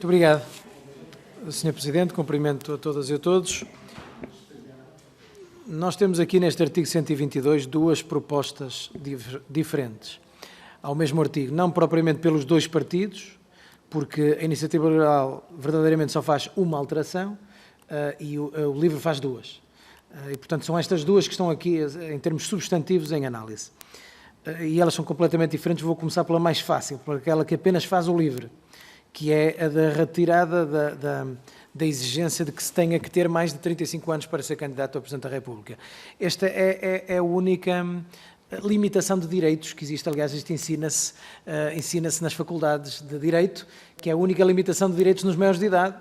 Muito obrigado, Sr. Presidente. Cumprimento a todas e a todos. Nós temos aqui neste artigo 122 duas propostas diferentes ao mesmo artigo, não propriamente pelos dois partidos, porque a Iniciativa Liberal verdadeiramente só faz uma alteração e o LIVRE faz duas. E, portanto, são estas duas que estão aqui em termos substantivos em análise. E elas são completamente diferentes. Vou começar pela mais fácil, por aquela que apenas faz o LIVRE, que é a da retirada da exigência de que se tenha que ter mais de 35 anos para ser candidato a Presidente da República. Esta é a única limitação de direitos que existe. Aliás, isto ensina-se nas faculdades de Direito, que é a única limitação de direitos nos maiores de idade.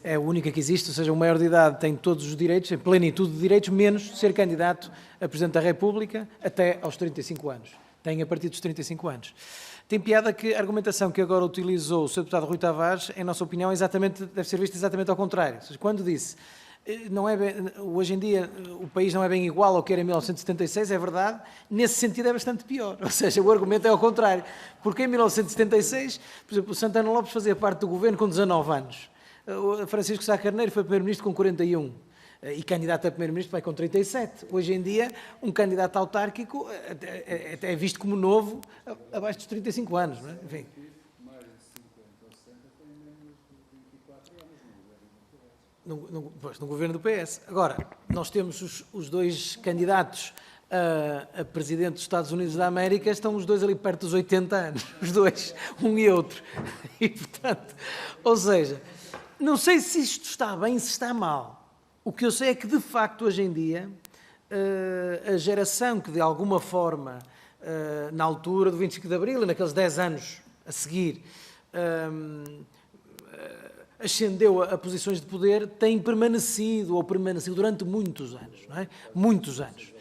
É a única que existe, ou seja, o maior de idade tem todos os direitos, em plenitude de direitos, menos ser candidato a Presidente da República até aos 35 anos. Tem a partir dos 35 anos. Tem piada que a argumentação que agora utilizou o Sr. Deputado Rui Tavares, em nossa opinião, deve ser vista exatamente ao contrário. Ou seja, quando disse não é bem, hoje em dia o país não é bem igual ao que era em 1976, é verdade, nesse sentido é bastante pior. Ou seja, o argumento é ao contrário. Porque em 1976, por exemplo, o Santana Lopes fazia parte do governo com 19 anos. O Francisco Sá Carneiro foi primeiro-ministro com 41. E candidato a primeiro-ministro vai com 37. Hoje em dia, um candidato autárquico é visto como novo abaixo dos 35 anos. Não é? Enfim. No governo do PS. Agora, nós temos os dois candidatos a presidente dos Estados Unidos da América, estão os dois ali perto dos 80 anos. Os dois, um e outro. E, portanto, ou seja, não sei se isto está bem, se está mal. O que eu sei é que, de facto, hoje em dia, a geração que, de alguma forma, na altura do 25 de Abril, e naqueles 10 anos a seguir, ascendeu a posições de poder, tem permanecido, ou permaneceu durante muitos anos, não é? Muitos anos.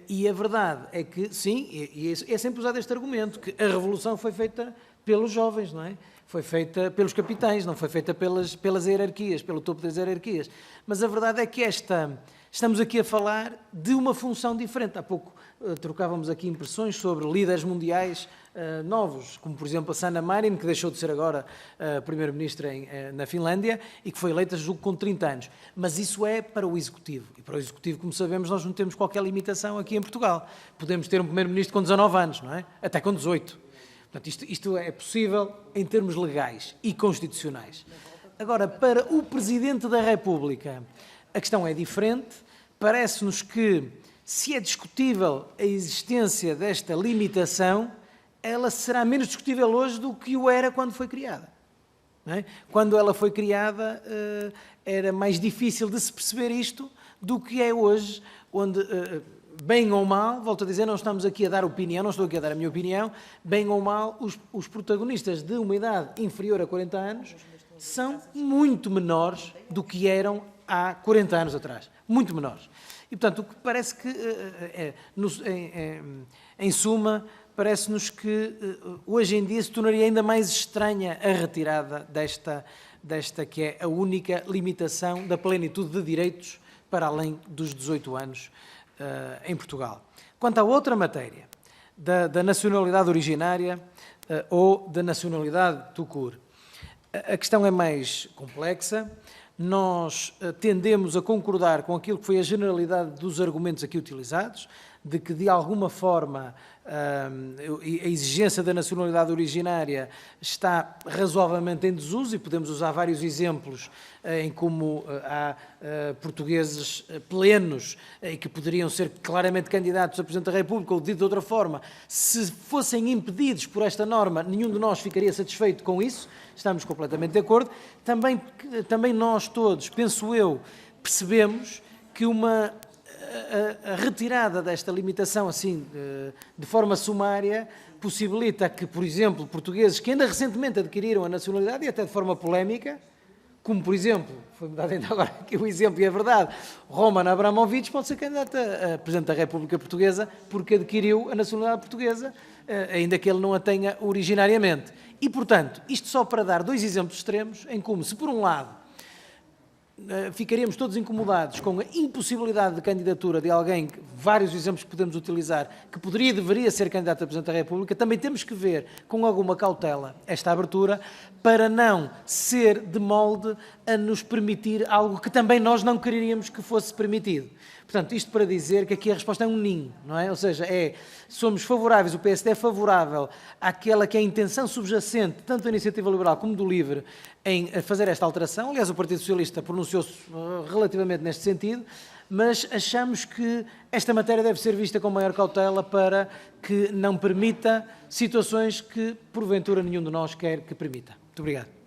E a verdade é que, sim, e é sempre usado este argumento, que a revolução foi feita pelos jovens, não é? Foi feita pelos capitães, não foi feita pelas hierarquias, pelo topo das hierarquias. Mas a verdade é que estamos aqui a falar de uma função diferente. Há pouco trocávamos aqui impressões sobre líderes mundiais novos, como por exemplo a Sanna Marin, que deixou de ser agora primeiro-ministra na Finlândia e que foi eleita, julgo, com 30 anos. Mas isso é para o Executivo. E para o Executivo, como sabemos, nós não temos qualquer limitação aqui em Portugal. Podemos ter um primeiro-ministro com 19 anos, não é? Até com 18. Portanto, isto é possível em termos legais e constitucionais. Agora, para o Presidente da República, a questão é diferente. Parece-nos que, se é discutível a existência desta limitação, ela será menos discutível hoje do que o era quando foi criada. Não é? Quando ela foi criada, era mais difícil de se perceber isto do que é hoje, onde... bem ou mal, volto a dizer, não estamos aqui a dar opinião, não estou aqui a dar a minha opinião, bem ou mal, os protagonistas de uma idade inferior a 40 anos são muito menores do que eram há 40 anos atrás. Muito menores. E, portanto, o que parece que, em suma, parece-nos que hoje em dia se tornaria ainda mais estranha a retirada desta que é a única limitação da plenitude de direitos para além dos 18 anos em Portugal. Quanto à outra matéria, da nacionalidade originária ou da nacionalidade tout court, a questão é mais complexa. Nós tendemos a concordar com aquilo que foi a generalidade dos argumentos aqui utilizados, de que, de alguma forma, a exigência da nacionalidade originária está razoavelmente em desuso, e podemos usar vários exemplos em como há portugueses plenos e que poderiam ser claramente candidatos a Presidente da República, ou dito de outra forma, se fossem impedidos por esta norma, nenhum de nós ficaria satisfeito com isso. Estamos completamente de acordo. Também nós todos, penso eu, percebemos que a retirada desta limitação assim de forma sumária possibilita que, por exemplo, portugueses que ainda recentemente adquiriram a nacionalidade, e até de forma polémica, como, por exemplo, foi-me dado ainda agora aqui o exemplo, e é verdade, Roman Abramovich pode ser candidato a Presidente da República Portuguesa porque adquiriu a nacionalidade portuguesa, ainda que ele não a tenha originariamente. E, portanto, isto só para dar dois exemplos extremos em como, se por um lado ficaríamos todos incomodados com a impossibilidade de candidatura de alguém, vários exemplos que podemos utilizar, que poderia e deveria ser candidato a Presidente da República, também temos que ver com alguma cautela esta abertura para não ser de molde a nos permitir algo que também nós não queríamos que fosse permitido. Portanto, isto para dizer que aqui a resposta é um ninho, não é? Ou seja, somos favoráveis, o PSD é favorável àquela que é a intenção subjacente, tanto da Iniciativa Liberal como do LIVRE, em fazer esta alteração. Aliás, o Partido Socialista pronunciou-se relativamente neste sentido, mas achamos que esta matéria deve ser vista com maior cautela para que não permita situações que, porventura, nenhum de nós quer que permita. Muito obrigado.